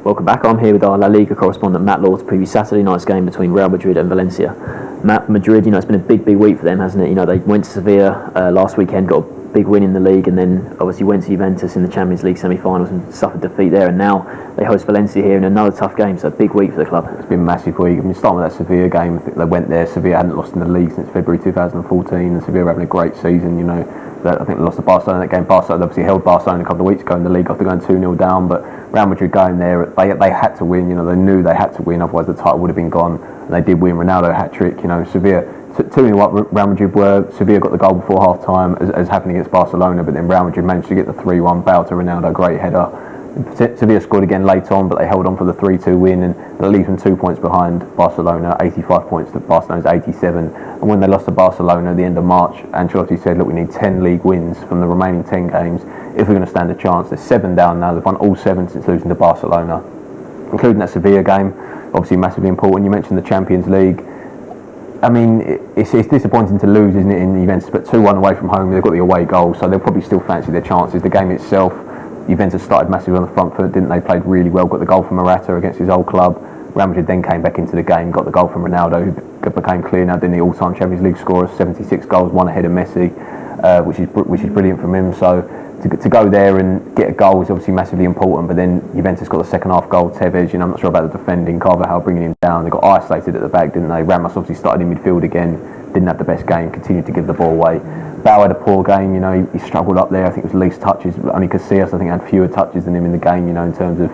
Welcome back. I'm here with our La Liga correspondent Matt Law to preview Saturday night's game between Real Madrid and Valencia. Matt, Madrid, it's been a big week for them, hasn't it? They went to Sevilla last weekend, got a big win in the league, and then obviously went to Juventus in the Champions League semi-finals and suffered defeat there. And now they host Valencia here in another tough game. So a big week for the club. It's been a massive week. Starting with that Sevilla game, I think they went there. Sevilla hadn't lost in the league since February 2014, and Sevilla were having a great season. I think they lost to Barcelona in that game. Barcelona obviously held Barcelona a couple of weeks ago in the league after going 2-0 down, but Real Madrid going there, they had to win. They knew they had to win, otherwise the title would have been gone. And they did win. Ronaldo hat-trick. Sevilla 2-0 up. Real Madrid were. Sevilla got the goal before half-time, as happened against Barcelona, but then Real Madrid managed to get the 3-1. Bale to Ronaldo, great header. Sevilla scored again late on, but they held on for the 3-2 win, and that leaves them 2 points behind Barcelona, 85 points to Barcelona's 87. And when they lost to Barcelona at the end of March, Ancelotti said, look, we need 10 league wins from the remaining 10 games if we're going to stand a chance. They're 7 down now. They've won all 7 since losing to Barcelona, including that Sevilla game, obviously massively important. You mentioned the Champions League. I mean, it's disappointing to lose, isn't it, in Juventus, but 2-1 away from home, they've got the away goal, so they'll probably still fancy their chances. The game itself, Juventus started massively on the front foot, didn't they? Played really well, got the goal from Morata against his old club. Real Madrid then came back into the game, got the goal from Ronaldo, who became clear now, the all-time Champions League scorer, 76 goals, one ahead of Messi, which is brilliant from him. So to go there and get a goal is obviously massively important, but then Juventus got the second half goal, Tevez, I'm not sure about the defending, Carvajal bringing him down. They got isolated at the back, didn't they? Ramos obviously started in midfield again, didn't have the best game, continued to give the ball away. Bale had a poor game, he struggled up there. I think it was least touches, only Casillas I think had fewer touches than him in the game, in terms of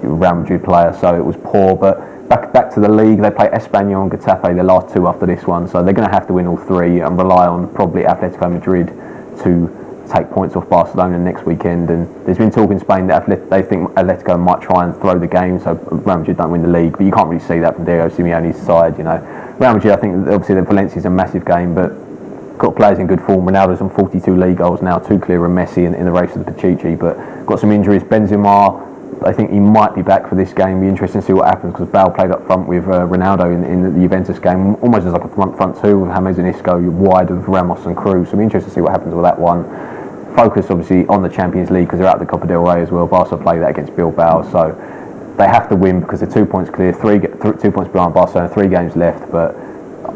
Real Madrid player, so it was poor. But back to the league, they play Espanyol and Getafe, their last 2 after this one, so they're going to have to win all 3 and rely on probably Atletico Madrid to take points off Barcelona next weekend. And there's been talk in Spain that they think Atletico might try and throw the game so Real Madrid don't win the league, but you can't really see that from Diego Simeone's side. Real Madrid, I think obviously the Valencia's a massive game, but got players in good form. Ronaldo's on 42 league goals now, 2 clear of Messi in the race with the Pichichi, but got some injuries. Benzema, I think he might be back for this game. Be interesting to see what happens, because Bale played up front with Ronaldo in the Juventus game, almost as like a front 2 with James and Isco wide of Ramos and Cruz. So be interested to see what happens with that one. Focus obviously on the Champions League because they're out the Copa del Rey as well. Barca play that against Bilbao, so they have to win because they're 2 points clear, 2 points behind Barcelona, 3 games left, but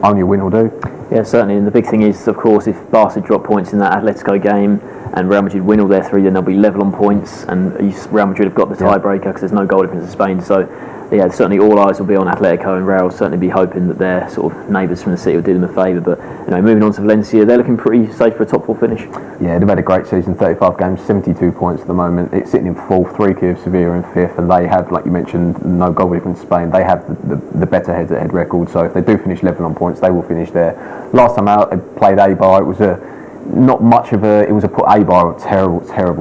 only a win will do. Yeah, certainly. And the big thing is, of course, if Barca drop points in that Atletico game and Real Madrid win all their 3, then they'll be level on points, and Real Madrid have got the tiebreaker because there's no goal difference to Spain. So yeah, certainly all eyes will be on Atletico, and Real will certainly be hoping that their sort of neighbours from the city will do them a favour. But moving on to Valencia, they're looking pretty safe for a top 4 finish. Yeah, they've had a great season, 35 games, 72 points at the moment. It's sitting in 4th, 3 clear of Sevilla in 5th, and they have, like you mentioned, no goal difference to Spain. They have the better head-to-head record, so if they do finish level on points, they will finish there. Last time out, they played Eibar. It was Eibar a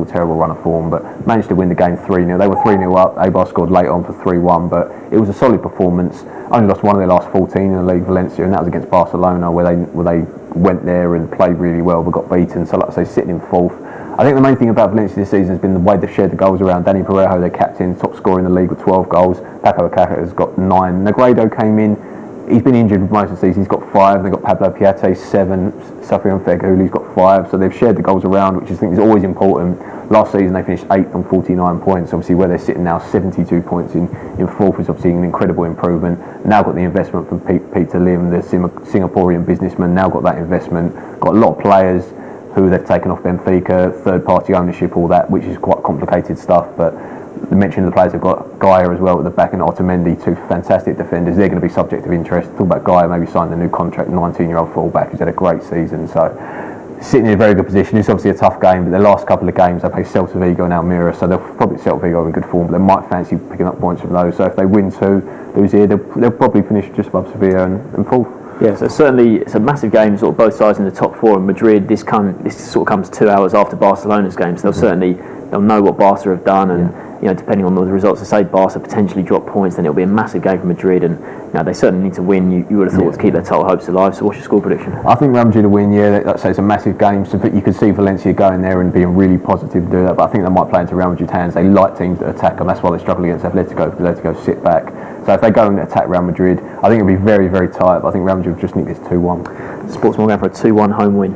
terrible run of form, but managed to win the game 3-0. They were 3-0 up. Eibar scored late on for 3-1, but it was a solid performance. Only lost one of their last 14 in the league, Valencia, and that was against Barcelona, where they went there and played really well but got beaten. So like I say, sitting in 4th. I think the main thing about Valencia this season has been the way they've shared the goals around. Dani Parejo, their captain, top scorer in the league with 12 goals. Paco Alcácer has got 9. Negredo came in. He's been injured for most of the season. He's got 5. They've got Pablo Piaté 7. Sufjan Feghouli, he's got 5. So they've shared the goals around, which I think is always important. Last season they finished 8th on 49 points. Obviously where they're sitting now, 72 points in 4th is obviously an incredible improvement. Now got the investment from Peter Lim, the Singaporean businessman. Now got that investment. Got a lot of players who they've taken off Benfica, third-party ownership, all that, which is quite complicated stuff. But the mention of the players have got Gaia as well at the back, and Otamendi, 2 fantastic defenders. They're going to be subject of interest. Talk about Gaia maybe signed a new contract, 19-year-old fullback who's had a great season. So sitting in a very good position. It's obviously a tough game, but the last couple of games they play Celta Vigo and Almeria, so they'll probably Celta Vigo in good form, but they might fancy picking up points from those. So if they win 2, lose here, they'll probably finish just above Sevilla and 4th. Yeah, so certainly it's a massive game, sort of both sides in the top 4. And Madrid, this sort of comes 2 hours after Barcelona's game, so they'll know what Barca have done, and depending on the results, to say Barca potentially drop points, then it'll be a massive game for Madrid, and they certainly need to win. You would have thought to keep their title hopes alive. So what's your score prediction? I think Real Madrid will win. Yeah, let's say it's a massive game. So you could see Valencia going there and being really positive to do that, but I think they might play into Real Madrid's hands. They like teams that attack them. That's why they struggle against Atletico, because Atletico sit back. So if they go and attack Real Madrid, I think it'll be very, very tight. But I think Real Madrid just need this 2-1. Sportsman going for a 2-1 home win.